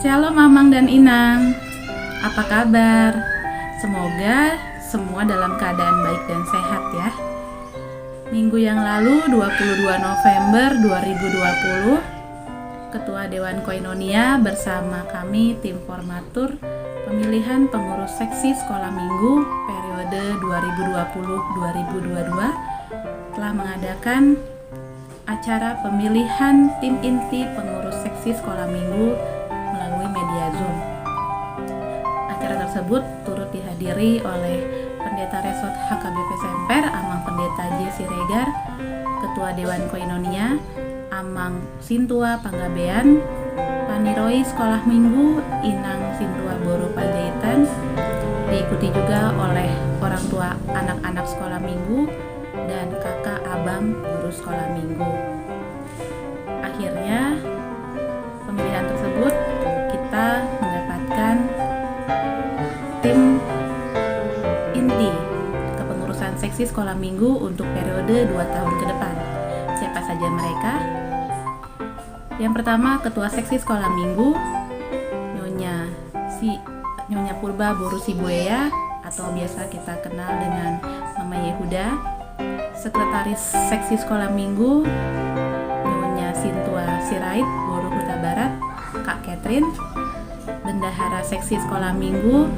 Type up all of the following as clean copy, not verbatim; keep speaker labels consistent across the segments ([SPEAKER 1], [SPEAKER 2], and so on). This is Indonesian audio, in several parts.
[SPEAKER 1] Shalom Mamang dan Inang, apa kabar? Semoga semua dalam keadaan baik dan sehat ya. Minggu yang lalu 22 November 2020, Ketua Dewan Koinonia bersama kami tim formatur pemilihan pengurus seksi sekolah minggu periode 2020-2022 telah mengadakan acara pemilihan tim inti pengurus seksi sekolah minggu melalui media Zoom. Acara tersebut turut dihadiri oleh Pendeta Resort HKBP Semper, Amang Pendeta J. Siregar, Ketua Dewan Koinonia, Amang Sintua Panggabean, Paniroi Sekolah Minggu, Inang Sintua Boru Panjaitan, diikuti juga oleh orang tua anak-anak sekolah minggu dan kakak abang guru sekolah minggu. Akhirnya pemilihan tersebut kita mendapatkan tim inti kepengurusan seksi sekolah minggu untuk periode 2 tahun ke depan. Siapa saja mereka? Yang pertama, Ketua Seksi Sekolah Minggu Nyonya Purba Boru Sibueya atau biasa kita kenal dengan Mama Yehuda. Sekretaris Seksi Sekolah Minggu Nyonya Sintua Sirait Boru Huta Barat, Kak Catherine. Bendahara Seksi Sekolah Minggu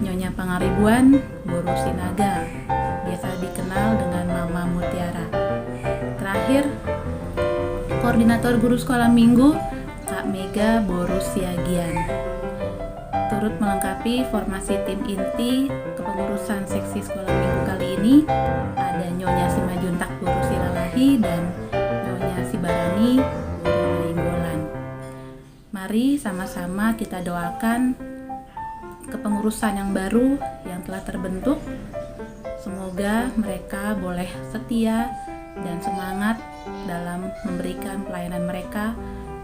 [SPEAKER 1] Nyonya Pangaribuan Boru Sinaga, biasa dikenal dengan Mama Mutiara. Terakhir, Koordinator Guru Sekolah Minggu Kak Mega Boru Siagian. Turut melengkapi formasi tim inti kepengurusan seksi sekolah minggu kali ini ada Nyonya Simajuntak Boru Silalahi dan Nyonya Sibarani Boru Nainggolan. Mari sama-sama kita doakan kepengurusan yang baru yang telah terbentuk. Semoga mereka boleh setia dan semangat dalam memberikan pelayanan mereka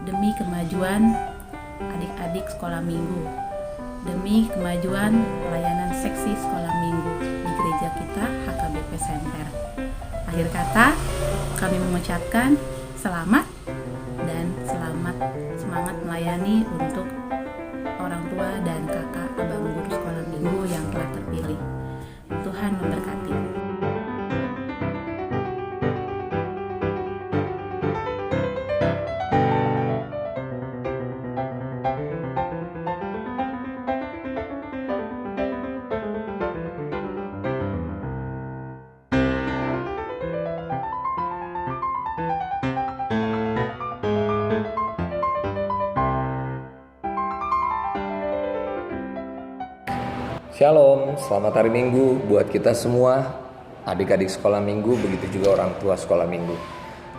[SPEAKER 1] demi kemajuan adik-adik sekolah minggu, demi kemajuan pelayanan seksi sekolah minggu di gereja kita HKBP Semper. Akhir kata, kami mengucapkan selamat dan semangat melayani untuk orang tua dan kakak abang guru sekolah minggu yang telah terpilih. Tuhan memberkati.
[SPEAKER 2] Shalom, selamat hari Minggu buat kita semua, adik-adik sekolah minggu, begitu juga orang tua sekolah minggu.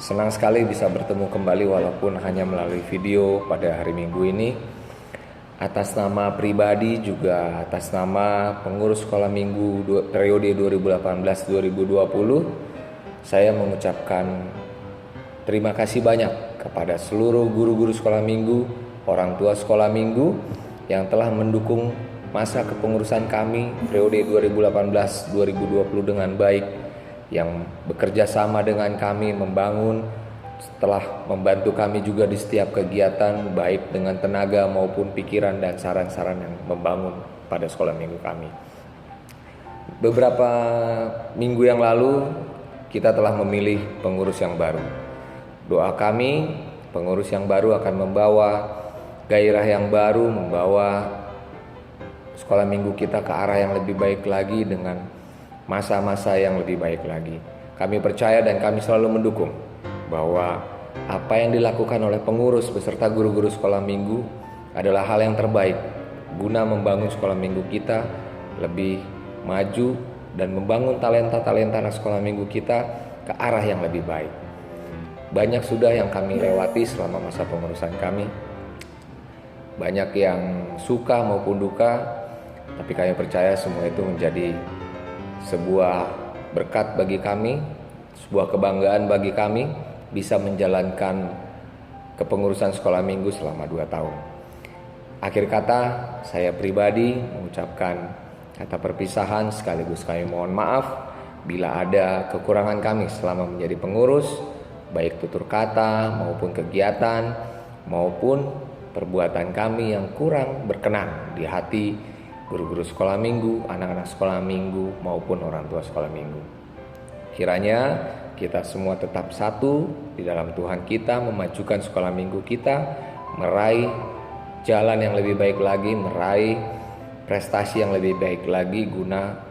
[SPEAKER 2] Senang sekali bisa bertemu kembali walaupun hanya melalui video pada hari Minggu ini. Atas nama pribadi juga atas nama pengurus sekolah minggu periode 2018-2020, saya mengucapkan terima kasih banyak kepada seluruh guru-guru sekolah minggu, orang tua sekolah minggu yang telah mendukung masa kepengurusan kami periode 2018-2020 dengan baik, yang bekerja sama dengan kami membangun, setelah membantu kami juga di setiap kegiatan baik dengan tenaga maupun pikiran dan saran-saran yang membangun pada sekolah minggu kami. Beberapa minggu yang lalu kita telah memilih pengurus yang baru. Doa kami, pengurus yang baru akan membawa gairah yang baru, membawa sekolah minggu kita ke arah yang lebih baik lagi dengan masa-masa yang lebih baik lagi. Kami percaya dan kami selalu mendukung bahwa apa yang dilakukan oleh pengurus beserta guru-guru sekolah minggu adalah hal yang terbaik guna membangun sekolah minggu kita lebih maju dan membangun talenta-talenta anak sekolah minggu kita ke arah yang lebih baik. Banyak sudah yang kami lewati selama masa pengurusan kami, banyak yang suka maupun duka, tapi kami percaya semua itu menjadi sebuah berkat bagi kami, sebuah kebanggaan bagi kami bisa menjalankan kepengurusan sekolah minggu selama 2 tahun. Akhir kata, saya pribadi mengucapkan kata perpisahan sekaligus kami mohon maaf bila ada kekurangan kami selama menjadi pengurus, baik tutur kata maupun kegiatan maupun perbuatan kami yang kurang berkenan di hati guru-guru sekolah minggu, anak-anak sekolah minggu maupun orang tua sekolah minggu. Kiranya kita semua tetap satu di dalam Tuhan kita, memajukan sekolah minggu kita, meraih jalan yang lebih baik lagi, meraih prestasi yang lebih baik lagi guna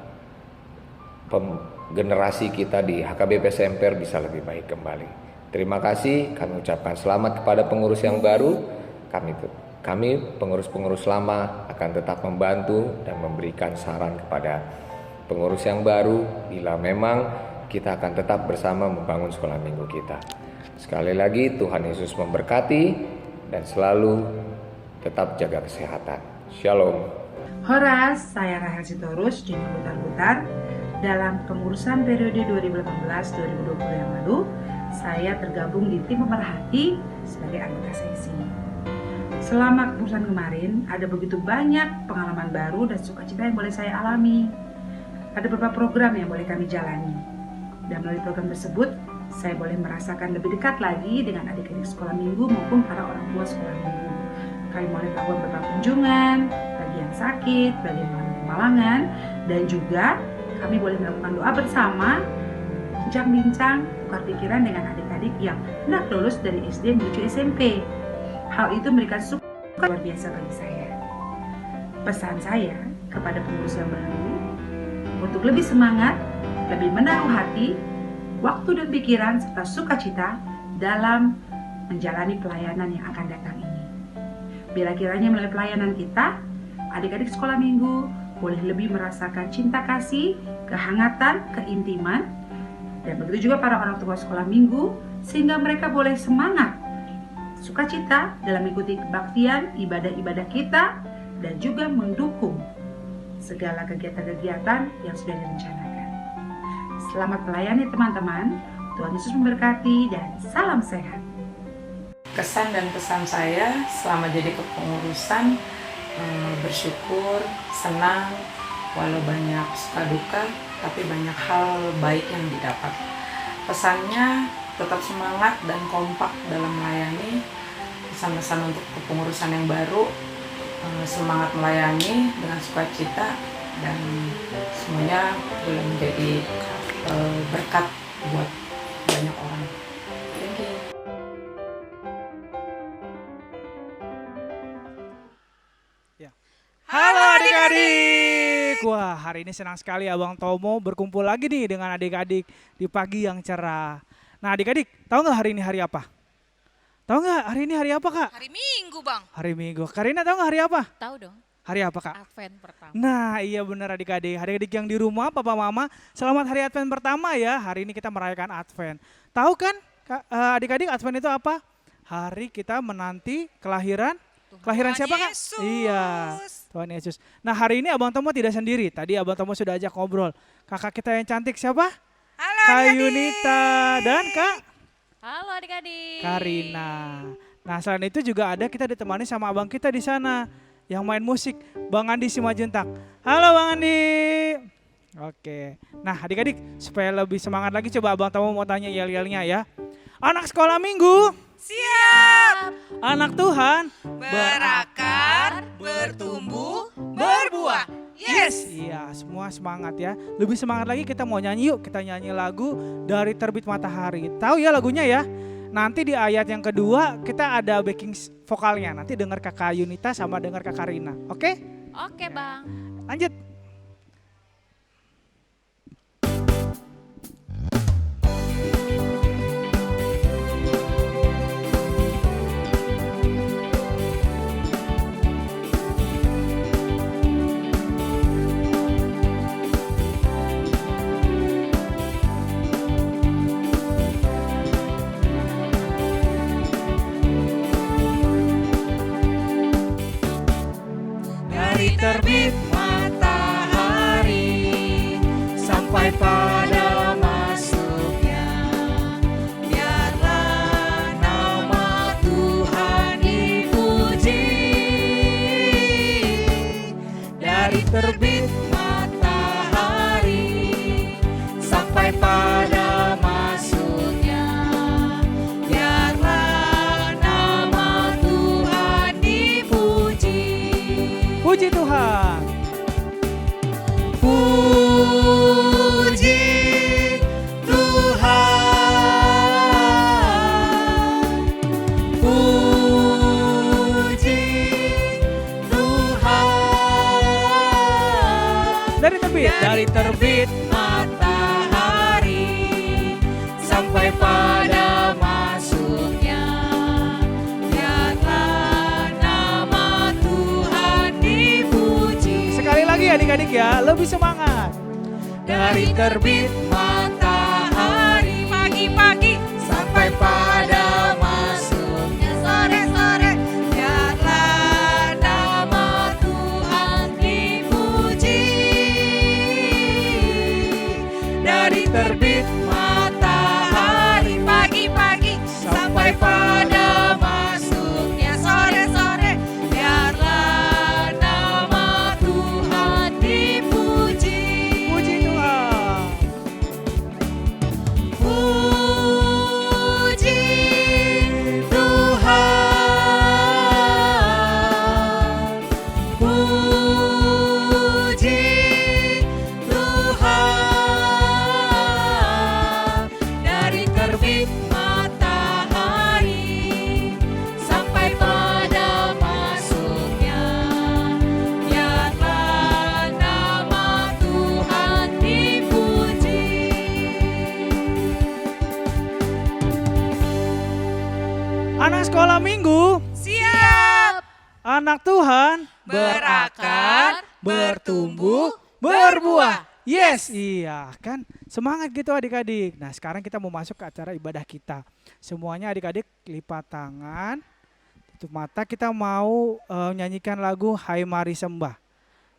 [SPEAKER 2] generasi kita di HKBP Semper bisa lebih baik kembali. Terima kasih, kami ucapkan selamat kepada pengurus yang baru. Kami pengurus-pengurus lama akan tetap membantu dan memberikan saran kepada pengurus yang baru bila memang kita akan tetap bersama membangun sekolah minggu kita. Sekali lagi Tuhan Yesus memberkati dan selalu tetap jaga kesehatan. Shalom.
[SPEAKER 3] Horas, saya Rahel Sitorus, Junior Butar-Butar. Dalam kepengurusan periode 2018-2020 yang lalu, saya tergabung di tim pemerhati sebagai anggota seksi. Selama kepengurusan kemarin, ada begitu banyak pengalaman baru dan sukacita yang boleh saya alami. Ada beberapa program yang boleh kami jalani. Dan melalui program tersebut, saya boleh merasakan lebih dekat lagi dengan adik-adik sekolah minggu maupun para orang tua sekolah minggu. Kami boleh melakukan beberapa kunjungan, bagi yang sakit, bagi yang mengalami kemalangan, dan juga kami boleh melakukan doa bersama, bincang-bincang, tukar pikiran dengan adik-adik yang hendak lulus dari SD menuju SMP. Hal itu memberikan suka luar biasa bagi saya. Pesan saya kepada pengurus yang baru untuk lebih semangat, lebih menaruh hati, waktu dan pikiran serta sukacita dalam menjalani pelayanan yang akan datang ini. Bila kiranya melalui pelayanan kita, adik-adik sekolah minggu boleh lebih merasakan cinta kasih, kehangatan, keintiman, dan begitu juga para orang tua sekolah minggu, sehingga mereka boleh semangat, sukacita dalam mengikuti kebaktian, ibadah-ibadah kita, dan juga mendukung segala kegiatan-kegiatan yang sudah direncanakan. Selamat melayani teman-teman, Tuhan Yesus memberkati, dan salam sehat.
[SPEAKER 4] Kesan dan pesan saya selama jadi kepengurusan, bersyukur, senang, walau banyak suka duka, tapi banyak hal baik yang didapat. Pesannya tetap semangat dan kompak dalam melayani. Pesan-pesan untuk kepengurusan yang baru, semangat melayani dengan sukacita, dan semuanya boleh menjadi berkat buat banyak orang. Thank you.
[SPEAKER 5] Halo adik-adik. Wah, hari ini senang sekali Abang Tomo berkumpul lagi nih dengan adik-adik di pagi yang cerah. Nah adik-adik, tahu nggak hari ini hari apa? Tahu nggak hari ini hari apa, Kak?
[SPEAKER 6] Hari Minggu, Bang.
[SPEAKER 5] Hari Minggu. Karina tahu nggak hari apa?
[SPEAKER 6] Tahu dong.
[SPEAKER 5] Hari apa, Kak?
[SPEAKER 6] Advent pertama.
[SPEAKER 5] Nah iya benar adik-adik. Adik-adik yang di rumah, papa mama, selamat hari Advent pertama ya. Hari ini kita merayakan Advent. Tahu kan adik-adik Advent itu apa? Hari kita menanti kelahiran siapa, Kak?
[SPEAKER 6] Yesus.
[SPEAKER 5] Iya, Tuhan Yesus. Nah hari ini Abang Tomo tidak sendiri. Tadi Abang Tomo sudah ajak ngobrol. Kakak kita yang cantik siapa?
[SPEAKER 6] Halo
[SPEAKER 5] Kak
[SPEAKER 6] adik-adik.
[SPEAKER 5] Yunita dan Kak
[SPEAKER 6] Halo adik-adik.
[SPEAKER 5] Karina. Nah selain itu juga ada kita ditemani sama abang kita di sana yang main musik, Bang Andi Simajuntak. Halo Bang Andi. Oke. Nah adik-adik supaya lebih semangat lagi coba Abang Tomo mau tanya yel-yelnya ya. Anak sekolah minggu,
[SPEAKER 6] Siap.
[SPEAKER 5] anak Tuhan,
[SPEAKER 6] Berakar, bertumbuh, berbuah. Yes.
[SPEAKER 5] Iya, semua semangat ya. Lebih semangat lagi kita mau nyanyi yuk. Kita nyanyi lagu dari Terbit Matahari. Tahu ya lagunya ya? Nanti di ayat yang kedua kita ada backing vokalnya. Nanti dengar Kakak Yunita sama dengar Kakak Rina. Oke?
[SPEAKER 6] Oke, Bang.
[SPEAKER 5] Lanjut. Dari terbit matahari sampai pada masuknya, biarlah nama Tuhan dipuji. Dari terbit matahari sampai pada masuknya, biarlah nama Tuhan dipuji. Puji Tuhan.
[SPEAKER 6] Puji Tuhan, puji Tuhan.
[SPEAKER 5] Dari terbit
[SPEAKER 6] Matahari sampai pada masuknya, biarlah nama Tuhan dipuji.
[SPEAKER 5] sekali lagi adik-adik ya, lebih semangat.
[SPEAKER 6] Dari terbit matahari pagi-pagi sampai pada masuknya sore-sore, biarlah nama Tuhan dipuji. Dari terbit matahari pagi-pagi sampai pada masuknya sore-sore, biarlah nama Tuhan dipuji.
[SPEAKER 5] Puji Tuhan.
[SPEAKER 6] Puji Tuhan, puji Tuhan. Dari terbit matahari sampai pada masuknya, biarlah nama Tuhan dipuji.
[SPEAKER 5] Anak sekolah minggu,
[SPEAKER 6] Siap
[SPEAKER 5] anak Tuhan,
[SPEAKER 6] berakar,
[SPEAKER 5] bertumbuh, berbuah. Yes, iya kan. Semangat gitu adik-adik. Nah sekarang kita mau masuk ke acara ibadah kita. Semuanya adik-adik lipat tangan, tutup mata, kita mau nyanyikan lagu Hai Mari Sembah.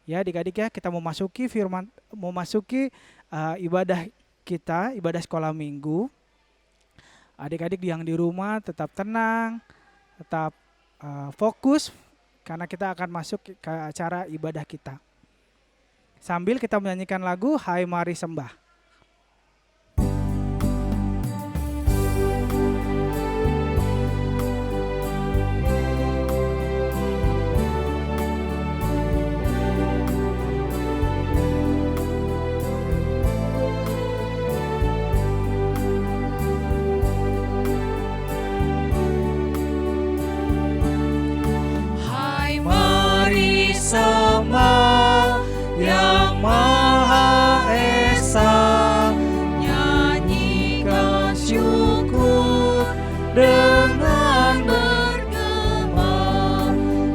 [SPEAKER 5] Ya adik-adik ya, kita mau masuki ibadah kita, ibadah sekolah minggu. Adik-adik yang di rumah tetap tenang, tetap fokus karena kita akan masuk ke acara ibadah kita. Sambil kita menyanyikan lagu Hai Mari Sembah.
[SPEAKER 6] Hai mari sembah Yang Maha Esa, nyanyikan syukur dengan bergema,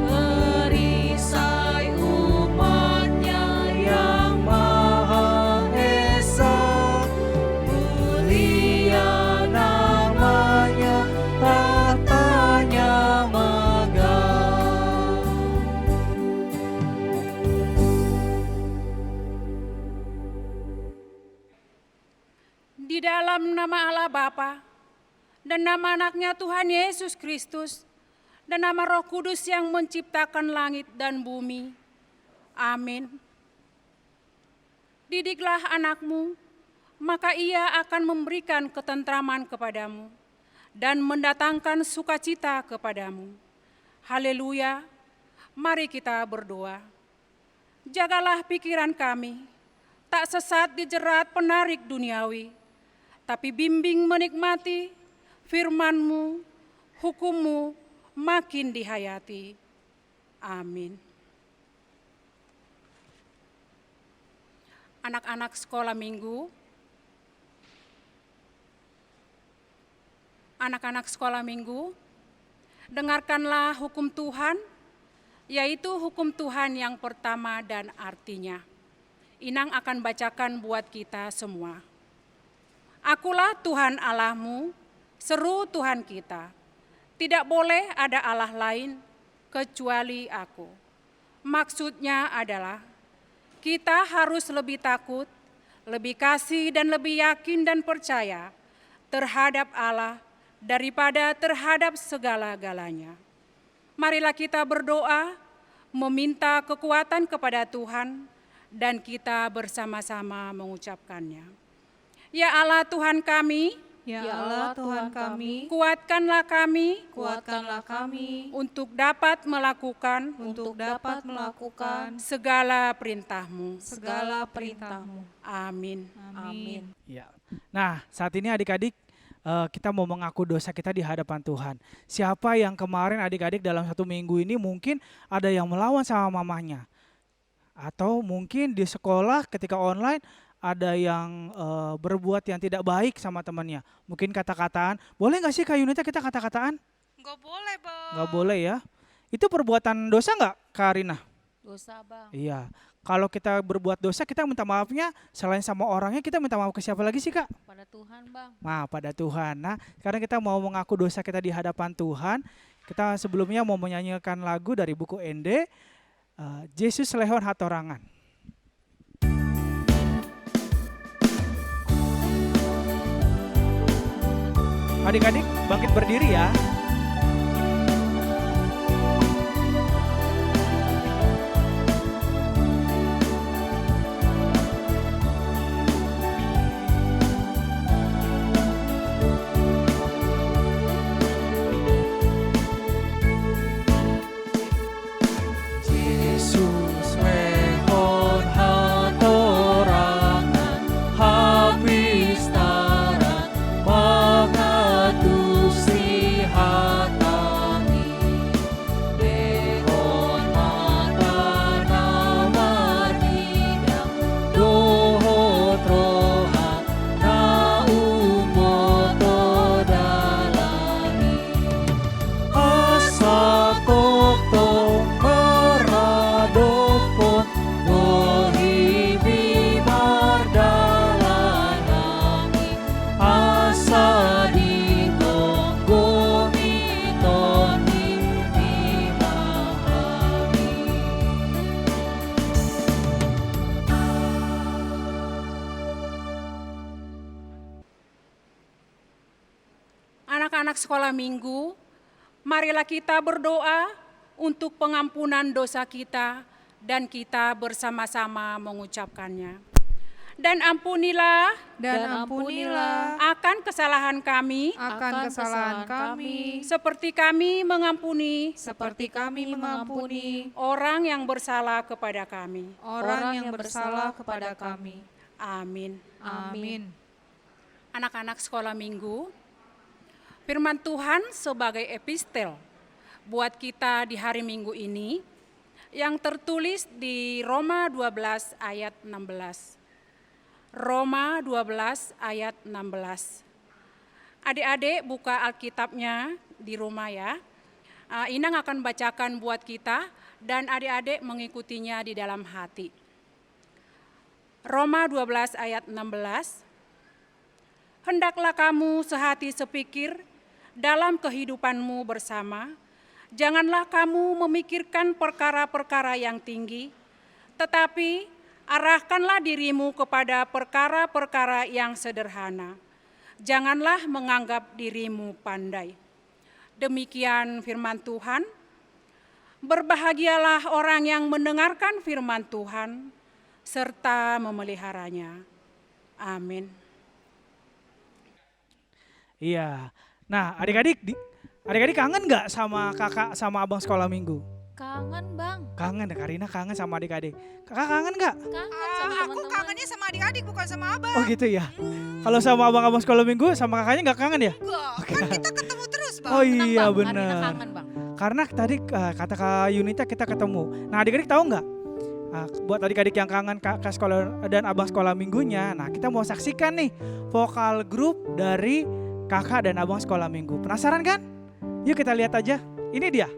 [SPEAKER 6] perisai umatnya Yang Maha Esa, mulia namanya, tahtanya megah.
[SPEAKER 7] Di dalam nama Allah Bapa dan nama anaknya Tuhan Yesus Kristus dan nama Roh Kudus yang menciptakan langit dan bumi. Amin. Didiklah anakmu, maka ia akan memberikan ketentraman kepadamu dan mendatangkan sukacita kepadamu. Haleluya. Mari kita berdoa. Jagalah pikiran kami, tak sesat dijerat penarik duniawi, tapi bimbing menikmati firman-Mu, hukum-Mu makin dihayati. Amin. Anak-anak sekolah minggu, dengarkanlah hukum Tuhan, yaitu hukum Tuhan yang pertama dan artinya. Inang akan bacakan buat kita semua. Akulah Tuhan Allahmu, seru Tuhan kita. Tidak boleh ada Allah lain kecuali aku. Maksudnya adalah kita harus lebih takut, lebih kasih dan lebih yakin dan percaya terhadap Allah daripada terhadap segala-galanya. Marilah kita berdoa, meminta kekuatan kepada Tuhan, dan kita bersama-sama mengucapkannya. Ya Allah Tuhan kami,
[SPEAKER 6] Ya Allah Tuhan kami,
[SPEAKER 7] kuatkanlah kami
[SPEAKER 6] kuatkanlah kami
[SPEAKER 7] untuk dapat melakukan segala perintah-Mu.
[SPEAKER 6] segala perintah-Mu.
[SPEAKER 7] Amin.
[SPEAKER 6] Amin.
[SPEAKER 5] Ya. Nah, saat ini adik-adik kita mau mengaku dosa kita di hadapan Tuhan. Siapa yang kemarin adik-adik dalam 1 minggu ini mungkin ada yang melawan sama mamanya. Atau mungkin di sekolah ketika online ada yang berbuat yang tidak baik sama temannya. Mungkin kata-kataan. Boleh gak sih Kak Yunita kita kata-kataan?
[SPEAKER 8] Nggak boleh, Bang.
[SPEAKER 5] Gak boleh ya. Itu perbuatan dosa gak Kak Arina?
[SPEAKER 8] Dosa, Bang.
[SPEAKER 5] Iya. Kalau kita berbuat dosa kita minta maafnya selain sama orangnya kita minta maaf ke siapa lagi sih Kak?
[SPEAKER 8] Pada Tuhan, Bang.
[SPEAKER 5] Nah, pada Tuhan. Nah, sekarang kita mau mengaku dosa kita di hadapan Tuhan. Kita sebelumnya mau menyanyikan lagu dari buku ND, Yesus Lehon Hatorangan. Adik-adik bangkit berdiri ya.
[SPEAKER 6] Yesus lehon hatorangan, habis taran mengatusi hatami. Lehon mata nama nidang, dohot rohan na umoto dalani. Asa toktong meradopon, dohibi mardalanami. Asa digonggomi toni dimahami.
[SPEAKER 7] Anak-anak sekolah minggu, marilah kita berdoa untuk pengampunan dosa kita dan kita bersama-sama mengucapkannya. Dan ampunilah akan kesalahan kami seperti kami mengampuni orang yang bersalah kepada kami. Amin. Anak-anak sekolah minggu, firman Tuhan sebagai epistel buat kita di hari Minggu ini yang tertulis di Roma 12 ayat 16. Roma 12 ayat 16. Adik-adik buka Alkitabnya di rumah ya. Inang akan bacakan buat kita dan adik-adik mengikutinya di dalam hati. Roma 12 ayat 16. Hendaklah kamu sehati sepikir dalam kehidupanmu bersama. Janganlah kamu memikirkan perkara-perkara yang tinggi, tetapi arahkanlah dirimu kepada perkara-perkara yang sederhana. Janganlah menganggap dirimu pandai. Demikian firman Tuhan. Berbahagialah orang yang mendengarkan firman Tuhan serta memeliharanya. Amin.
[SPEAKER 5] Iya. Nah, adik-adik kangen nggak sama kakak sama abang sekolah minggu?
[SPEAKER 8] Kangen, Bang.
[SPEAKER 5] Kangen, Karina kangen sama adik-adik. Kakak kangen nggak?
[SPEAKER 8] Kangen sama
[SPEAKER 9] Aku
[SPEAKER 8] teman-teman.
[SPEAKER 9] kangennya sama adik-adik bukan sama abang.
[SPEAKER 5] Oh gitu ya. Kalau sama abang-abang sekolah minggu sama kakaknya nggak kangen ya?
[SPEAKER 9] Enggak, kan kita ketemu terus bang.
[SPEAKER 5] Oh
[SPEAKER 8] Tenang,
[SPEAKER 5] iya
[SPEAKER 8] Bang. Karina
[SPEAKER 5] benar.
[SPEAKER 8] kangen, Bang.
[SPEAKER 5] Karena tadi kata Kak Yunita kita ketemu. Nah adik-adik tahu nggak? Buat adik-adik yang kangen kakak sekolah dan abang sekolah minggunya, nah kita mau saksikan nih vokal grup dari kakak dan abang sekolah minggu. Penasaran kan? Yuk kita lihat aja. Ini dia.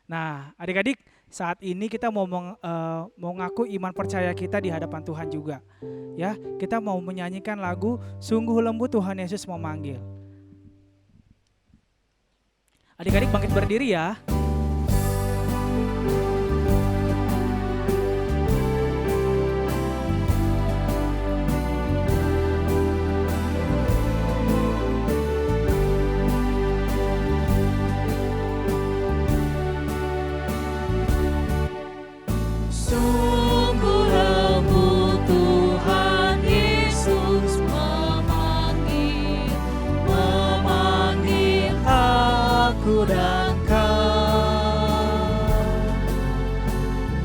[SPEAKER 5] Nah, adik-adik, saat ini kita mau mau ngaku iman percaya kita di hadapan Tuhan juga. Ya, kita mau menyanyikan lagu Sungguh Lembut Tuhan Yesus Memanggil. Adik-adik bangkit berdiri ya.
[SPEAKER 6] Sungguh lembut Tuhan Yesus memanggil, memanggil aku dan kau.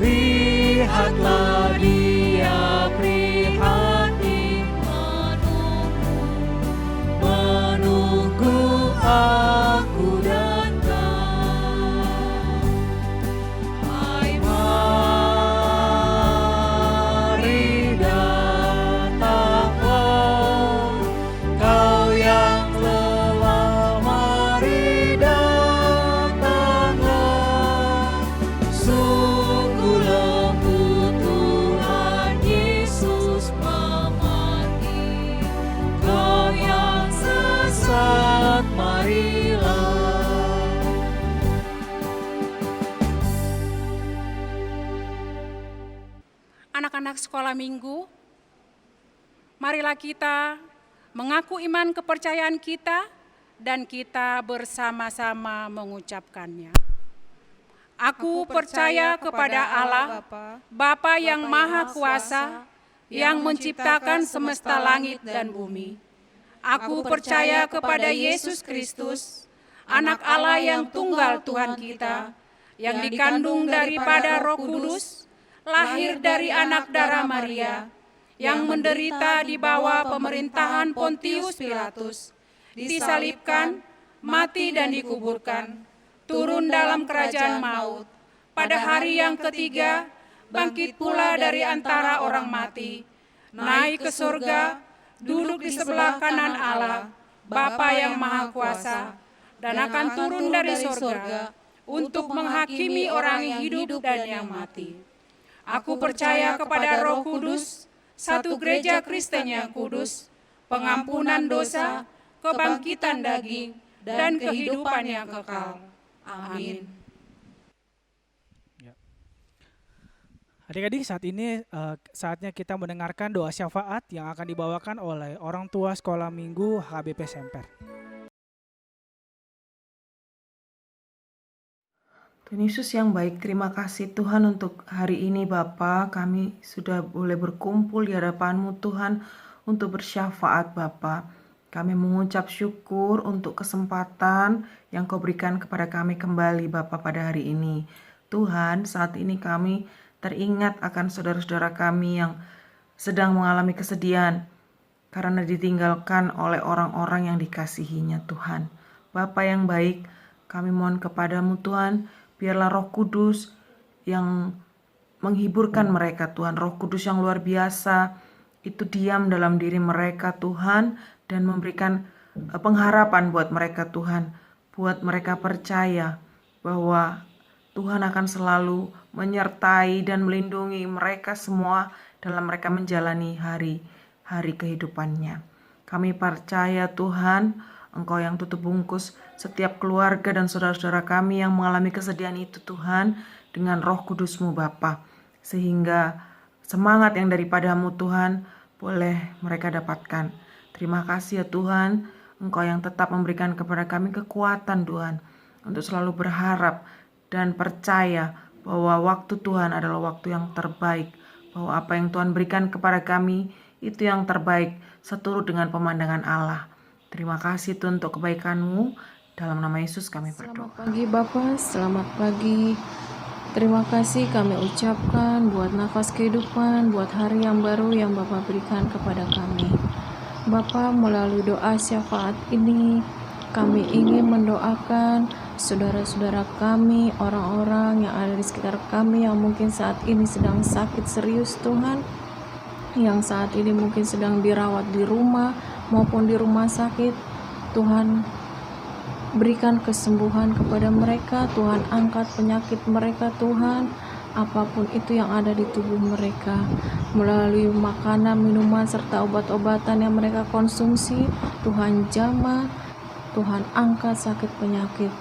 [SPEAKER 6] Lihatlah Dia prihatin menunggu, menunggu aku dan kau. Hai mari datanglah, kau yang lelah mari datanglah. Sungguh lembut Tuhan Yesus memanggil, kau yang sesat marilah.
[SPEAKER 7] Anak-anak sekolah minggu, marilah kita mengaku iman kepercayaan kita dan kita bersama-sama mengucapkannya. Aku percaya kepada Allah, Bapa yang Maha Kuasa, yang menciptakan semesta langit dan bumi. Aku percaya kepada Yesus Kristus, Anak Allah yang tunggal Tuhan kita, yang dikandung daripada Roh Kudus, lahir dari anak darah Maria, yang menderita di bawah pemerintahan Pontius Pilatus, disalibkan, mati dan dikuburkan, turun dalam kerajaan maut, pada hari yang ketiga bangkit pula dari antara orang mati, naik ke surga, duduk di sebelah kanan Allah, Bapa yang Maha Kuasa, dan akan turun dari surga untuk menghakimi orang yang hidup dan yang mati. Aku percaya kepada Roh Kudus, satu gereja Kristen yang kudus, pengampunan dosa, kebangkitan daging, dan kehidupan yang kekal. Amin.
[SPEAKER 5] Adik-adik, saat ini saatnya kita mendengarkan doa syafaat yang akan dibawakan oleh orang tua sekolah minggu HKBP Semper.
[SPEAKER 10] Tuhan Yesus yang baik, terima kasih Tuhan untuk hari ini Bapa. Kami sudah boleh berkumpul di hadapan-Mu Tuhan untuk bersyafaat Bapa. Kami mengucap syukur untuk kesempatan yang Kau berikan kepada kami kembali Bapa pada hari ini. Tuhan, saat ini kami teringat akan saudara-saudara kami yang sedang mengalami kesedihan karena ditinggalkan oleh orang-orang yang dikasihinya Tuhan. Bapa yang baik, kami mohon kepadamu Tuhan, biarlah Roh Kudus yang menghiburkan mereka Tuhan. Roh Kudus yang luar biasa itu diam dalam diri mereka Tuhan dan memberikan pengharapan buat mereka Tuhan. Buat mereka percaya bahwa Tuhan akan selalu menyertai dan melindungi mereka semua dalam mereka menjalani hari-hari kehidupannya. Kami percaya Tuhan, Engkau yang tutup bungkus setiap keluarga dan saudara-saudara kami yang mengalami kesedihan itu Tuhan dengan Roh Kudus-Mu Bapa. Sehingga semangat yang daripada-Mu Tuhan boleh mereka dapatkan. Terima kasih ya Tuhan, Engkau yang tetap memberikan kepada kami kekuatan Tuhan untuk selalu berharap dan percaya bahwa waktu Tuhan adalah waktu yang terbaik, bahwa apa yang Tuhan berikan kepada kami itu yang terbaik seturut dengan pemandangan Allah. Terima kasih Tuhan untuk kebaikan-Mu. Dalam nama Yesus kami berdoa.
[SPEAKER 11] Selamat pagi Bapak, selamat pagi. Terima kasih kami ucapkan buat nafas kehidupan, buat hari yang baru yang Bapak berikan kepada kami. Bapak, melalui doa syafaat ini, kami ingin mendoakan saudara-saudara kami, orang-orang yang ada di sekitar kami yang mungkin saat ini sedang sakit serius Tuhan, yang saat ini mungkin sedang dirawat di rumah maupun di rumah sakit. Tuhan, berikan kesembuhan kepada mereka, Tuhan angkat penyakit mereka Tuhan, apapun itu yang ada di tubuh mereka, melalui makanan, minuman, serta obat-obatan yang mereka konsumsi, Tuhan jamah, Tuhan angkat sakit penyakit.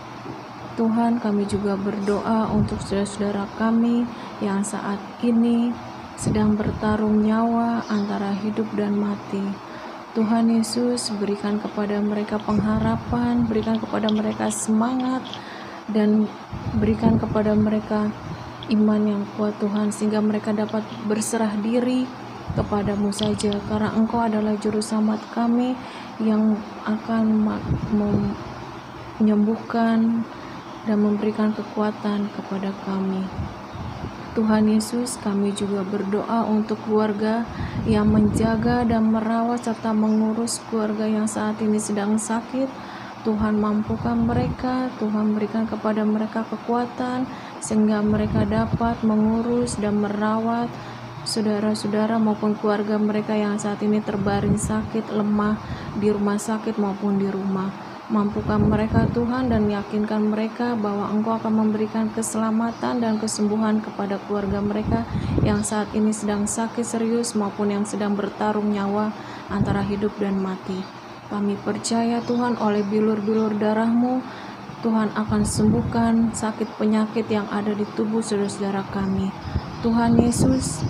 [SPEAKER 11] Tuhan, kami juga berdoa untuk saudara-saudara kami yang saat ini sedang bertarung nyawa antara hidup dan mati. Tuhan Yesus, berikan kepada mereka pengharapan, berikan kepada mereka semangat, dan berikan kepada mereka iman yang kuat Tuhan, sehingga mereka dapat berserah diri kepadamu saja, karena Engkau adalah juru selamat kami yang akan menyembuhkan dan memberikan kekuatan kepada kami. Tuhan Yesus, kami juga berdoa untuk keluarga yang menjaga dan merawat serta mengurus keluarga yang saat ini sedang sakit. Tuhan mampukan mereka, Tuhan berikan kepada mereka kekuatan sehingga mereka dapat mengurus dan merawat saudara-saudara maupun keluarga mereka yang saat ini terbaring sakit, lemah di rumah sakit maupun di rumah. Mampukan mereka Tuhan dan yakinkan mereka bahwa Engkau akan memberikan keselamatan dan kesembuhan kepada keluarga mereka yang saat ini sedang sakit serius maupun yang sedang bertarung nyawa antara hidup dan mati. Kami percaya Tuhan, oleh bilur-bilur darah-Mu, Tuhan akan sembuhkan sakit penyakit yang ada di tubuh saudara-saudara kami. Tuhan Yesus,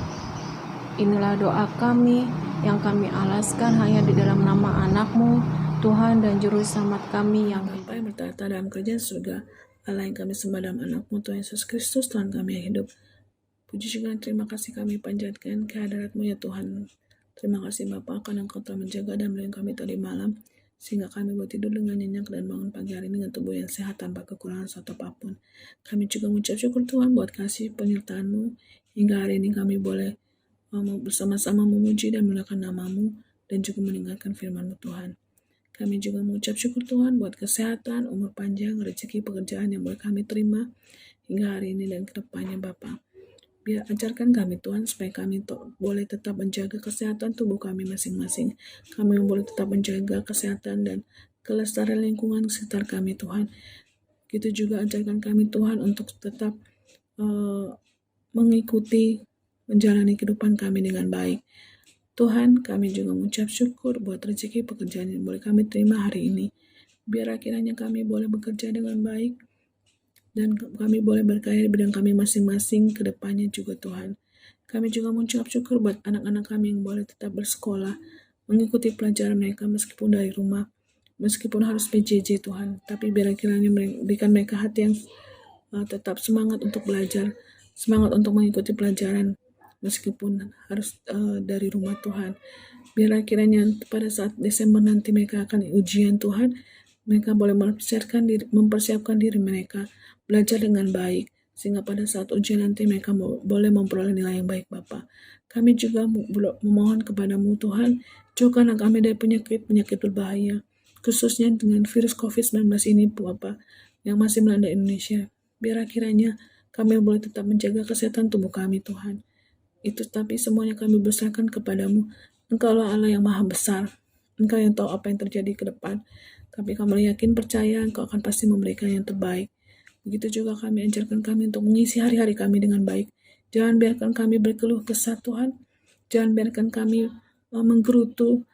[SPEAKER 11] inilah doa kami yang kami alaskan hanya di dalam nama anak-Mu, Tuhan dan Juru Selamat kami yang
[SPEAKER 12] Bapa yang bertata dalam kerajaan surga, Allah yang kami sembah dalam anak-Mu Tuhan Yesus Kristus, Tuhan kami yang hidup. Puji syukur dan terima kasih kami panjatkan kehadirat-Mu ya Tuhan. Terima kasih Bapa karena Engkau telah menjaga dan melindungi kami tadi malam, sehingga kami boleh tidur dengan nyenyak dan bangun pagi hari ini dengan tubuh yang sehat tanpa kekurangan suatu apapun. Kami juga mengucap syukur Tuhan buat kasih penyertaan-Mu, hingga hari ini kami boleh bersama-sama memuji dan memuliakan nama-Mu dan juga mendengarkan firman-Mu Tuhan. Kami juga mengucap syukur Tuhan buat kesehatan, umur panjang, rezeki, pekerjaan yang boleh kami terima hingga hari ini dan ke depannya Bapa. Biar ajarkan kami Tuhan supaya kami boleh tetap menjaga kesehatan tubuh kami masing-masing. Kami boleh tetap menjaga kesehatan dan kelestarian lingkungan sekitar kami Tuhan. Gitu juga ajarkan kami Tuhan untuk tetap mengikuti menjalani kehidupan kami dengan baik. Tuhan, kami juga mengucap syukur buat rezeki pekerjaan yang boleh kami terima hari ini. Biar akhirnya kami boleh bekerja dengan baik dan kami boleh berkarya di bidang kami masing-masing ke depannya juga Tuhan. Kami juga mengucap syukur buat anak-anak kami yang boleh tetap bersekolah, mengikuti pelajaran mereka meskipun dari rumah, meskipun harus PJJ Tuhan. Tapi biar akhirnya berikan mereka hati yang tetap semangat untuk belajar, semangat untuk mengikuti pelajaran, meskipun harus dari rumah Tuhan. Biar akhirnya pada saat Desember nanti mereka akan ujian Tuhan, mereka boleh mempersiapkan diri mereka, belajar dengan baik, sehingga pada saat ujian nanti mereka boleh memperoleh nilai yang baik Bapa. Kami juga memohon kepada-Mu Tuhan, jauhkanlah kami dari penyakit berbahaya, khususnya dengan virus COVID-19 ini Bapa, yang masih melanda Indonesia. Biar akhirnya kami boleh tetap menjaga kesehatan tubuh kami Tuhan. Itu tapi semuanya kami besarkan kepadamu. Engkaulah Allah yang maha besar. Engkau yang tahu apa yang terjadi ke depan. Tapi kami yakin percaya Engkau akan pasti memberikan yang terbaik. Begitu juga kami ajarkan kami untuk mengisi hari-hari kami dengan baik. Jangan biarkan kami berkeluh kesah Tuhan. Jangan biarkan kami menggerutu,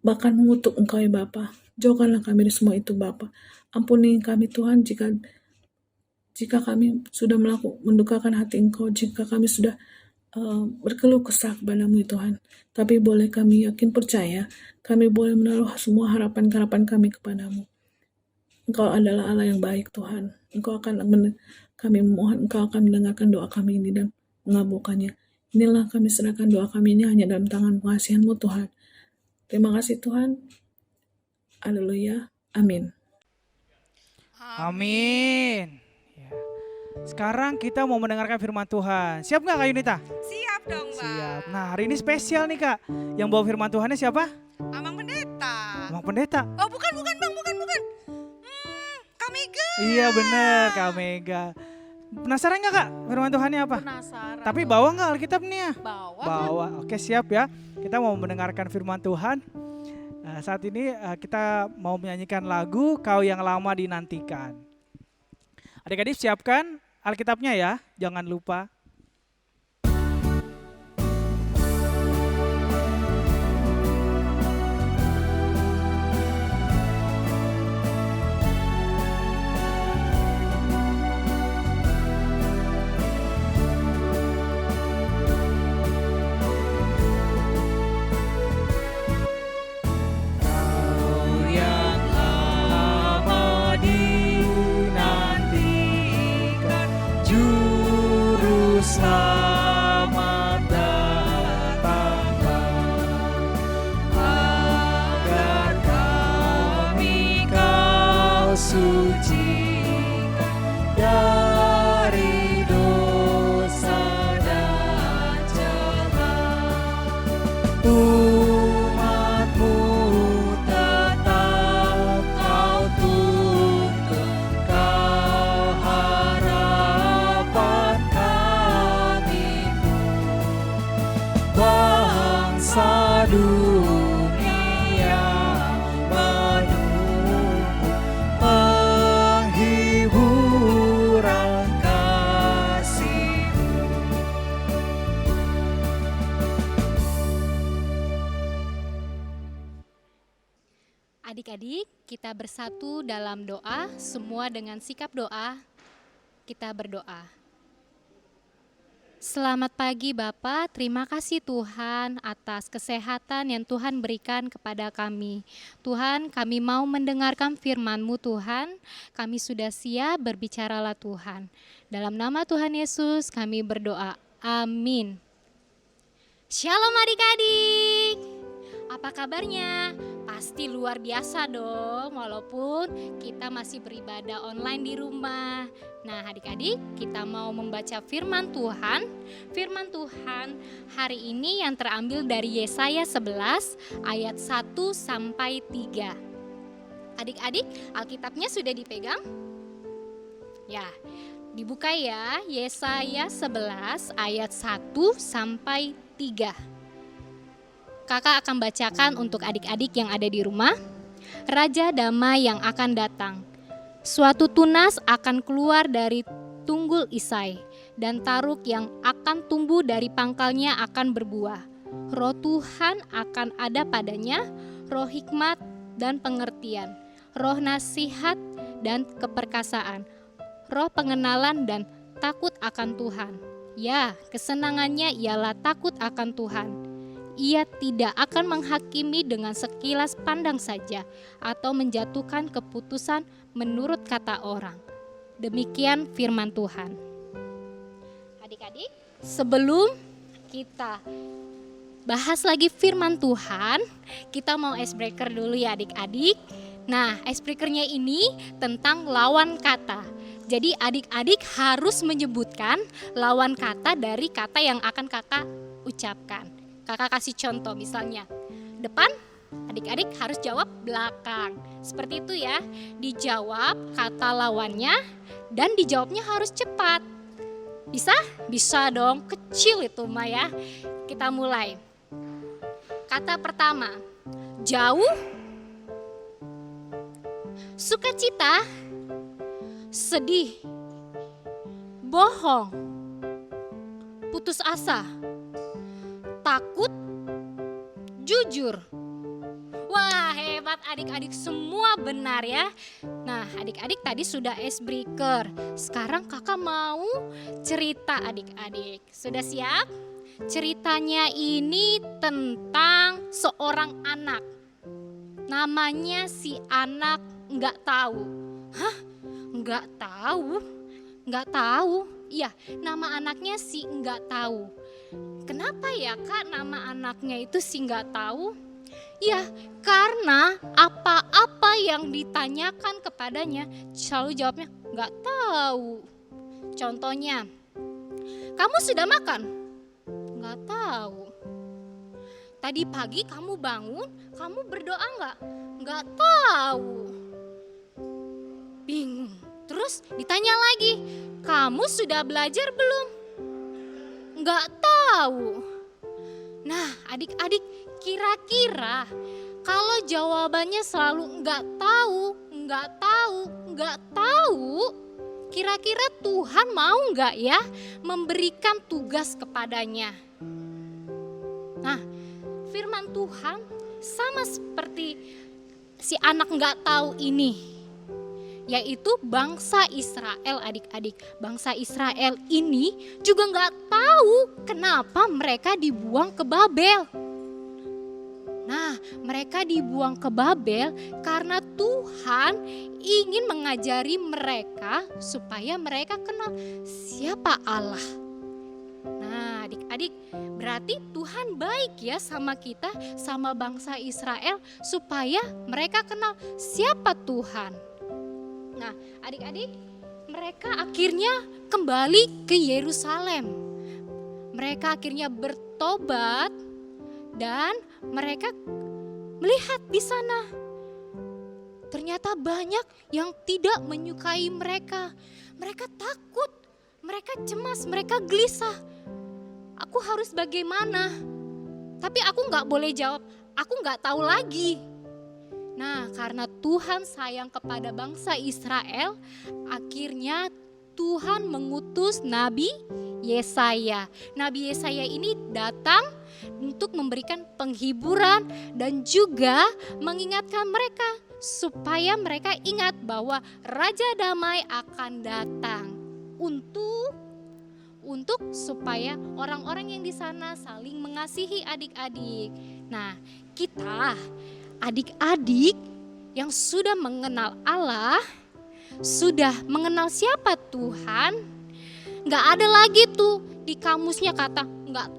[SPEAKER 12] bahkan mengutuk Engkau ya Bapa. Jauhkanlah kami dari semua itu Bapa. Ampuni kami Tuhan jika kami sudah mendukakan hati Engkau, jika kami sudah berkeluh kesah kepadamu ya Tuhan. Tapi boleh kami yakin percaya, kami boleh menaruh semua harapan-harapan kami kepadamu. Engkau adalah Allah yang baik Tuhan. Kami mohon Engkau akan mendengarkan doa kami ini dan mengabulkannya. Inilah kami serahkan doa kami ini hanya dalam tangan pengasihan-Mu Tuhan. Terima kasih Tuhan. Haleluya. Amin.
[SPEAKER 5] Amin. Ya. Sekarang kita mau mendengarkan firman Tuhan. Siap nggak Kak Yunita?
[SPEAKER 9] Siap dong, Bang.
[SPEAKER 5] Siap. Nah, hari ini spesial nih Kak. Yang bawa firman Tuhannya siapa?
[SPEAKER 9] Amang Pendeta.
[SPEAKER 5] Amang Pendeta.
[SPEAKER 9] Oh, bukan Bang, bukan. Kak Mega.
[SPEAKER 5] Iya bener Kak Mega. Penasaran nggak Kak firman Tuhannya apa?
[SPEAKER 8] Penasaran.
[SPEAKER 5] Tapi bawa nggak Alkitabnya?
[SPEAKER 8] Bawa.
[SPEAKER 5] Bawa. Oke siap ya. Kita mau mendengarkan firman Tuhan. Saat ini kita mau menyanyikan lagu Kau Yang Lama Dinantikan. Adik-adik siapkan Alkitabnya ya, jangan lupa.
[SPEAKER 6] Selamat datanglah, agar kami Kau sucikan dari dosa dan celah. Umat-Mu tetap Kau tuntun, Kau harapan bangsa dunia menunggu penghiburan kasih-Mu.
[SPEAKER 13] Adik-adik, kita bersatu dalam doa, semua dengan sikap doa, kita berdoa. Selamat pagi Bapak, terima kasih Tuhan atas kesehatan yang Tuhan berikan kepada kami. Tuhan, kami mau mendengarkan firman-Mu Tuhan, kami sudah siap, berbicaralah Tuhan. Dalam nama Tuhan Yesus kami berdoa, amin. Shalom adik-adik, apa kabarnya? Pasti luar biasa dong, walaupun kita masih beribadah online di rumah. Nah adik-adik, kita mau membaca firman Tuhan. Firman Tuhan hari ini yang terambil dari Yesaya 11 ayat 1 sampai 3. Adik-adik, Alkitabnya sudah dipegang? Ya, dibuka ya, Yesaya 11 ayat 1 sampai 3. Kakak akan bacakan untuk adik-adik yang ada di rumah. Raja damai yang akan datang. Suatu tunas akan keluar dari tunggul Isai, dan taruk yang akan tumbuh dari pangkalnya akan berbuah. Roh Tuhan akan ada padanya, roh hikmat dan pengertian, roh nasihat dan keperkasaan, roh pengenalan dan takut akan Tuhan. Ya, kesenangannya ialah takut akan Tuhan. Ia tidak akan menghakimi dengan sekilas pandang saja atau menjatuhkan keputusan menurut kata orang. Demikian firman Tuhan. Adik-adik, sebelum kita bahas lagi firman Tuhan, kita mau icebreaker dulu ya adik-adik. Nah, icebreakernya ini tentang lawan kata. Jadi adik-adik harus menyebutkan lawan kata dari kata yang akan kakak ucapkan. Kakak kasih contoh misalnya, depan, adik-adik harus jawab belakang. Seperti itu ya, dijawab kata lawannya dan dijawabnya harus cepat. Bisa? Bisa dong, kecil itu mah ya. Kita mulai. Kata pertama, jauh, sukacita, sedih, bohong, putus asa, takut, jujur. Wah, hebat adik-adik, semua benar ya. Nah, adik-adik tadi sudah icebreaker. Sekarang kakak mau cerita adik-adik. Sudah siap? Ceritanya ini tentang seorang anak. Namanya si anak nggak tahu. Hah? Nggak tahu? Nggak tahu? Iya, nama anaknya si nggak tahu. Kenapa ya Kak nama anaknya itu si nggak tahu? Ya, karena apa-apa yang ditanyakan kepadanya selalu jawabnya nggak tahu. Contohnya, kamu sudah makan? Nggak tahu. Tadi pagi kamu bangun, kamu berdoa nggak? Nggak tahu. Bingung. Terus ditanya lagi, kamu sudah belajar belum? Nggak tahu. Nah, adik-adik, kira-kira kalau jawabannya selalu nggak tahu, nggak tahu, nggak tahu, kira-kira Tuhan mau nggak ya memberikan tugas kepadanya? Nah, firman Tuhan sama seperti si anak nggak tahu ini, yaitu bangsa Israel, adik-adik. Bangsa Israel ini juga nggak tahu kenapa mereka dibuang ke Babel. Nah, mereka dibuang ke Babel karena Tuhan ingin mengajari mereka supaya mereka kenal siapa Allah. Nah, adik-adik, berarti Tuhan baik ya sama kita, sama bangsa Israel, supaya mereka kenal siapa Tuhan. Nah, adik-adik, mereka akhirnya kembali ke Yerusalem. Mereka akhirnya bertobat dan mereka melihat di sana ternyata banyak yang tidak menyukai mereka. Mereka takut, mereka cemas, mereka gelisah. Aku harus bagaimana? Tapi aku nggak boleh jawab, aku nggak tahu lagi. Nah, karena Tuhan sayang kepada bangsa Israel, akhirnya Tuhan mengutus Nabi Yesaya. Nabi Yesaya ini datang untuk memberikan penghiburan dan juga mengingatkan mereka supaya mereka ingat bahwa Raja Damai akan datang untuk supaya orang-orang yang di sana saling mengasihi adik-adik. Nah, kita adik-adik yang sudah mengenal Allah, sudah mengenal siapa Tuhan, gak ada lagi tuh di kamusnya kata gak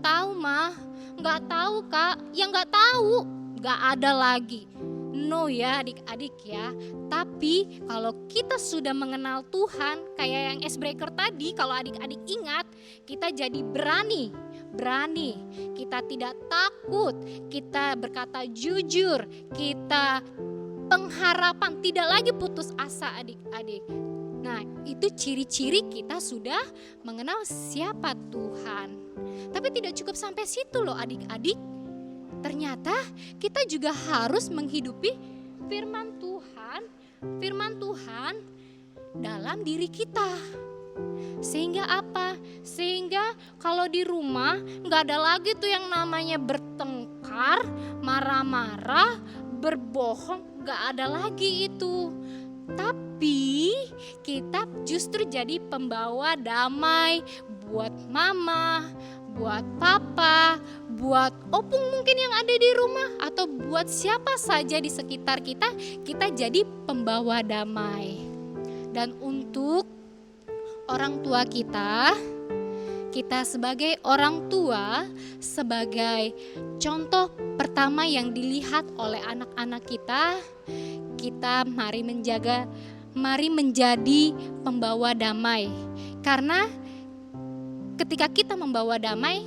[SPEAKER 13] tahu mah, gak tahu kak, ya gak tahu, gak ada lagi. No ya adik-adik ya. Tapi kalau kita sudah mengenal Tuhan, kayak yang icebreaker tadi, kalau adik-adik ingat, kita jadi berani, kita tidak takut, kita berkata jujur, kita pengharapan, tidak lagi putus asa adik-adik. Nah, itu ciri-ciri kita sudah mengenal siapa Tuhan. Tapi tidak cukup sampai situ loh adik-adik. Ternyata kita juga harus menghidupi firman Tuhan dalam diri kita. Sehingga apa? Sehingga kalau di rumah gak ada lagi tuh yang namanya bertengkar, marah-marah, berbohong, gak ada lagi itu. Tapi kita justru jadi pembawa damai buat mama, buat papa, buat opung mungkin yang ada di rumah, atau buat siapa saja di sekitar kita, kita jadi pembawa damai. Dan untuk orang tua kita sebagai orang tua, sebagai contoh pertama yang dilihat oleh anak-anak kita mari menjadi pembawa damai. Karena ketika kita membawa damai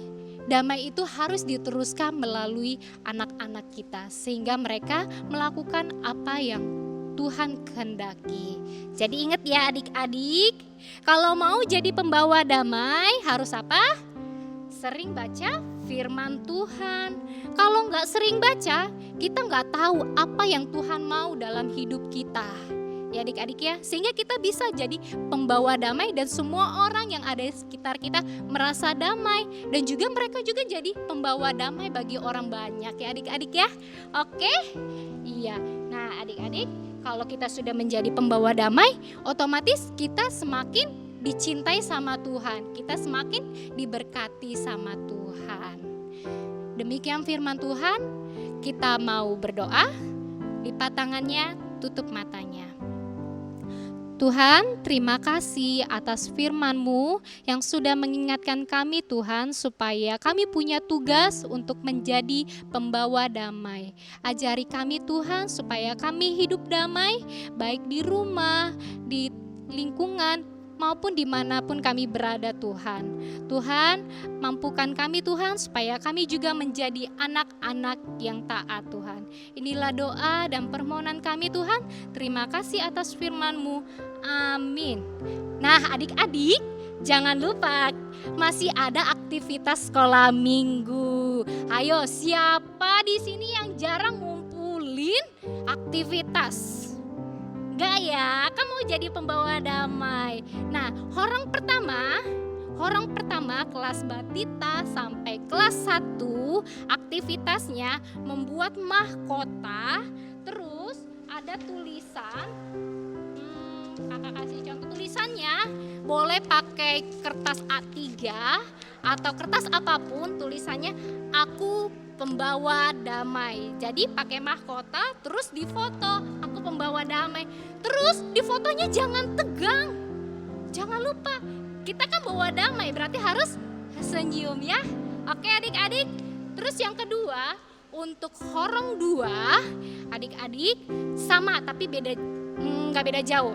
[SPEAKER 13] itu harus diteruskan melalui anak-anak kita, sehingga mereka melakukan apa yang Tuhan kehendaki. Jadi ingat ya adik-adik, kalau mau jadi pembawa damai harus apa? Sering baca firman Tuhan. Kalau nggak sering baca, kita nggak tahu apa yang Tuhan mau dalam hidup kita. Ya adik-adik ya, sehingga kita bisa jadi pembawa damai dan semua orang yang ada di sekitar kita merasa damai, dan juga mereka juga jadi pembawa damai bagi orang banyak ya adik-adik ya. Oke? Iya. Nah adik-adik, kalau kita sudah menjadi pembawa damai, otomatis kita semakin dicintai sama Tuhan, kita semakin diberkati sama Tuhan. Demikian firman Tuhan, kita mau berdoa, lipat tangannya, tutup matanya. Tuhan, terima kasih atas firman-Mu yang sudah mengingatkan kami Tuhan supaya kami punya tugas untuk menjadi pembawa damai. Ajari kami Tuhan supaya kami hidup damai baik di rumah, di lingkungan, maupun dimanapun kami berada Tuhan. Tuhan, mampukan kami Tuhan supaya kami juga menjadi anak-anak yang taat Tuhan. Inilah doa dan permohonan kami Tuhan. Terima kasih atas firman-Mu. Amin. Nah adik-adik, jangan lupa masih ada aktivitas sekolah minggu. Ayo, siapa di sini yang jarang ngumpulin aktivitas? Enggak ya, kamu jadi pembawa damai. Nah, orang pertama kelas Batita sampai kelas 1 aktivitasnya membuat mahkota. Terus ada tulisan, kakak kasih contoh tulisannya. Boleh pakai kertas A3 atau kertas apapun, tulisannya aku pembawa damai. Jadi pakai mahkota, terus difoto, aku pembawa damai. Terus di fotonya jangan tegang. Jangan lupa, kita kan bawa damai, berarti harus senyum ya. Oke adik-adik. Terus yang kedua, untuk horong 2, adik-adik sama tapi nggak beda jauh.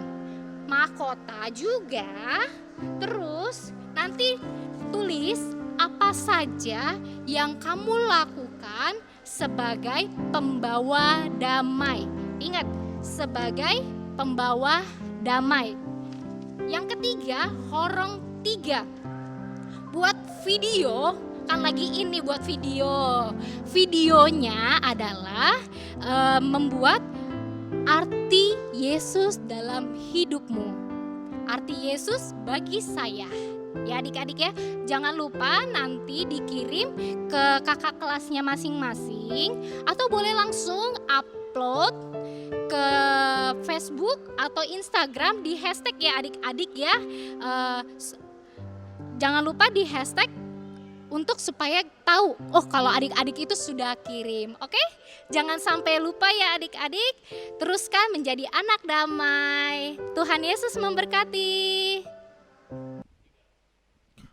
[SPEAKER 13] Mahkota juga. Terus nanti tulis apa saja yang kamu lakukan sebagai pembawa damai. Ingat, sebagai pembawa damai. Yang ketiga, horong 3. Buat video, kan lagi ini buat video. Videonya adalah membuat arti Yesus dalam hidupmu. Arti Yesus bagi saya. Ya adik-adik ya, jangan lupa nanti dikirim ke kakak kelasnya masing-masing atau boleh langsung upload ke Facebook atau Instagram di hashtag ya adik-adik ya. Jangan lupa di hashtag untuk supaya tahu, oh kalau adik-adik itu sudah kirim, oke? Jangan sampai lupa ya adik-adik, teruskan menjadi anak damai. Tuhan Yesus memberkati.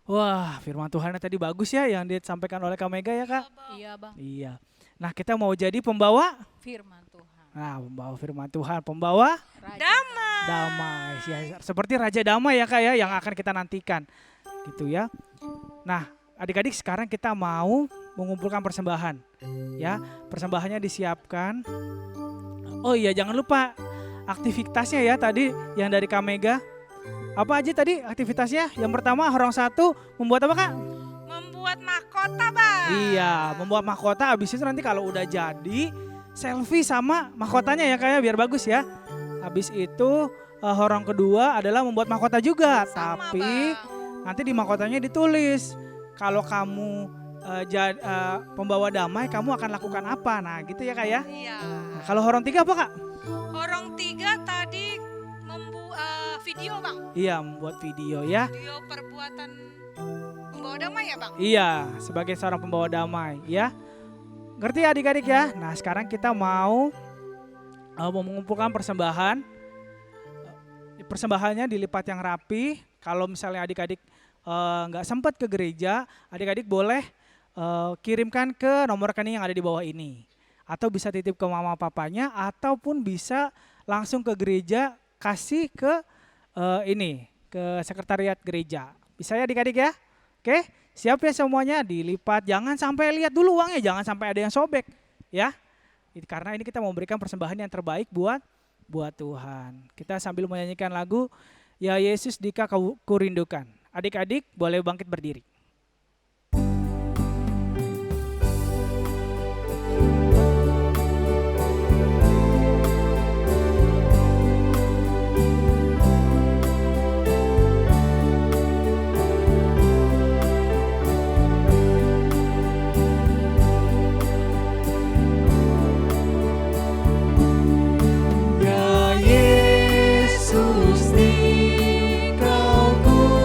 [SPEAKER 5] Wah, firman Tuhan tadi bagus ya yang disampaikan oleh Kak Mega ya Kak?
[SPEAKER 8] Iya Bang.
[SPEAKER 5] Iya. Nah kita mau jadi pembawa
[SPEAKER 8] Firman Tuhan.
[SPEAKER 5] Nah, pembawa firman Tuhan, pembawa
[SPEAKER 8] Damai.
[SPEAKER 5] damai. Ya, seperti Raja Damai ya Kak ya yang akan kita nantikan. Gitu ya. Nah, adik-adik sekarang kita mau mengumpulkan persembahan. Ya, persembahannya disiapkan. Oh iya, jangan lupa aktivitasnya ya tadi yang dari Kak Mega. Apa aja tadi aktivitasnya? Yang pertama horong 1 membuat apa Kak?
[SPEAKER 9] Membuat mahkota Bang.
[SPEAKER 5] Iya, membuat mahkota. Habis itu nanti kalau udah jadi selfie sama mahkotanya ya Kak ya, biar bagus ya. Habis itu horong kedua adalah membuat mahkota juga.
[SPEAKER 9] Sama,
[SPEAKER 5] tapi
[SPEAKER 9] Bang.
[SPEAKER 5] nanti di mahkotanya ditulis kalau kamu pembawa damai, kamu akan lakukan apa? Nah gitu ya Kak ya.
[SPEAKER 9] Iya.
[SPEAKER 5] Nah, kalau horong 3 apa Kak?
[SPEAKER 9] Horong 3 tadi video Bang.
[SPEAKER 5] Iya, membuat video ya.
[SPEAKER 9] Video perbuatan pembawa damai ya Bang.
[SPEAKER 5] Iya, sebagai seorang pembawa damai ya. Ngerti ya adik-adik ya? Nah sekarang kita mau mengumpulkan persembahan. Persembahannya dilipat yang rapi. Kalau misalnya adik-adik nggak sempat ke gereja, adik-adik boleh kirimkan ke nomor rekening yang ada di bawah ini. Atau bisa titip ke mama papanya, ataupun bisa langsung ke gereja kasih ke ke sekretariat gereja. Bisa ya adik-adik ya? Oke, siap ya semuanya, dilipat. Jangan sampai lihat dulu uangnya, jangan sampai ada yang sobek ya. Karena ini kita mau memberikan persembahan yang terbaik buat Tuhan. Kita sambil menyanyikan lagu Ya Yesus Dika Ku Rindukan. Adik-adik boleh bangkit berdiri.
[SPEAKER 6] Ya Yesus, Dikau ku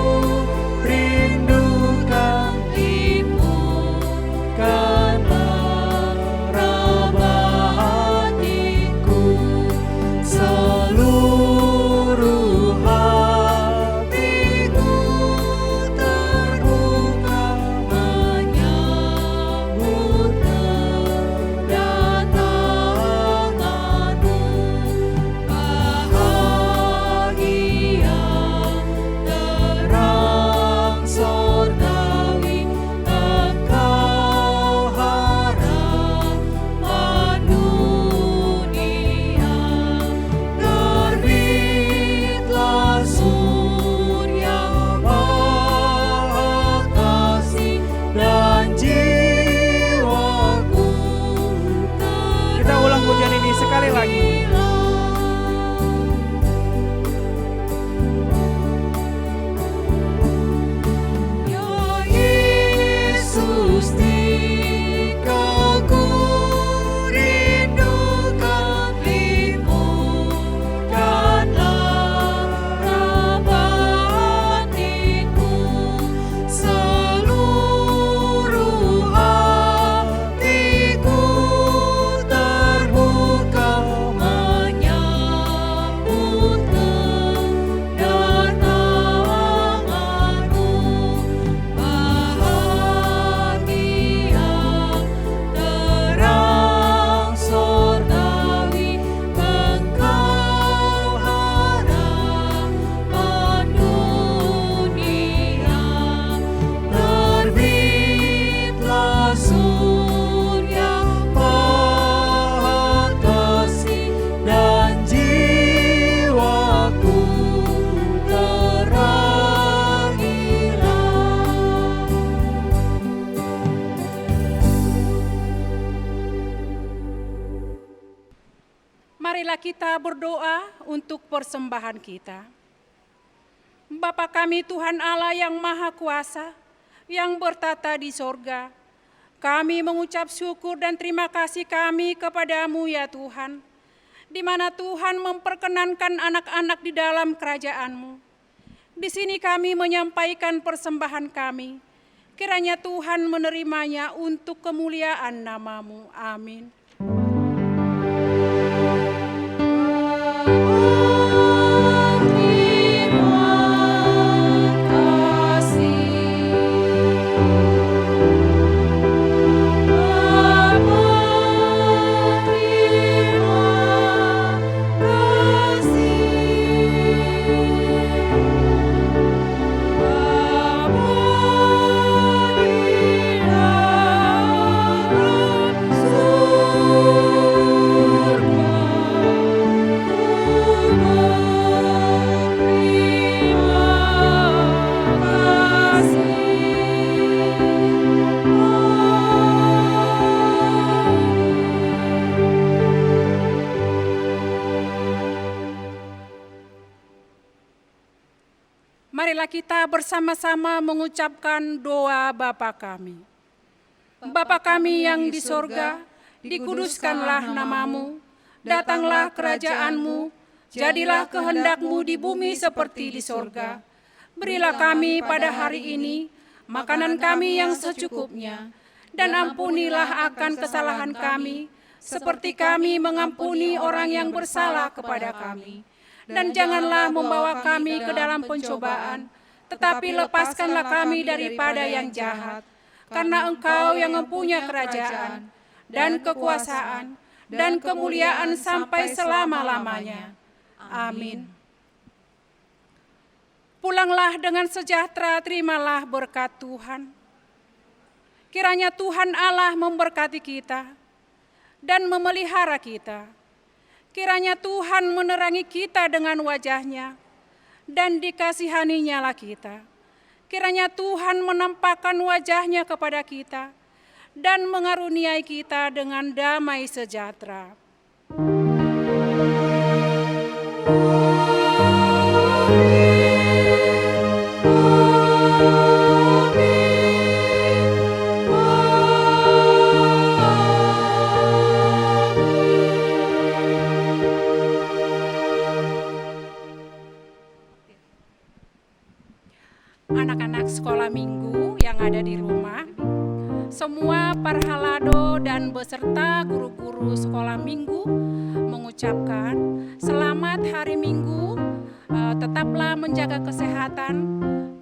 [SPEAKER 7] Marilah kita berdoa untuk persembahan kita. Bapa kami Tuhan Allah yang Maha Kuasa, yang bertata di sorga, kami mengucap syukur dan terima kasih kami kepadamu ya Tuhan, di mana Tuhan memperkenankan anak-anak di dalam kerajaan-Mu. Di sini kami menyampaikan persembahan kami, kiranya Tuhan menerimanya untuk kemuliaan nama-Mu. Amin. Marilah kita bersama-sama mengucapkan doa Bapa kami. Bapa kami yang di sorga, dikuduskanlah nama-Mu, datanglah kerajaan-Mu, jadilah kehendak-Mu di bumi seperti di sorga. Berilah kami pada hari ini makanan kami yang secukupnya, dan ampunilah akan kesalahan kami, seperti kami mengampuni orang yang bersalah kepada kami. Dan janganlah membawa kami ke dalam pencobaan, tetapi lepaskanlah kami daripada yang jahat. Karena Engkau yang mempunyai kerajaan, dan kekuasaan, dan kemuliaan sampai selama-lamanya. Amin. Pulanglah dengan sejahtera, terimalah berkat Tuhan. Kiranya Tuhan Allah memberkati kita, dan memelihara kita. Kiranya Tuhan menerangi kita dengan wajah-Nya, dan dikasihani-Nya lah kita. Kiranya Tuhan menampakkan wajah-Nya kepada kita, dan mengaruniai kita dengan damai sejahtera. Anak-anak sekolah minggu yang ada di rumah, semua parhalado dan beserta guru-guru sekolah minggu mengucapkan selamat hari Minggu, tetaplah menjaga kesehatan,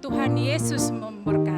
[SPEAKER 7] Tuhan Yesus memberkati.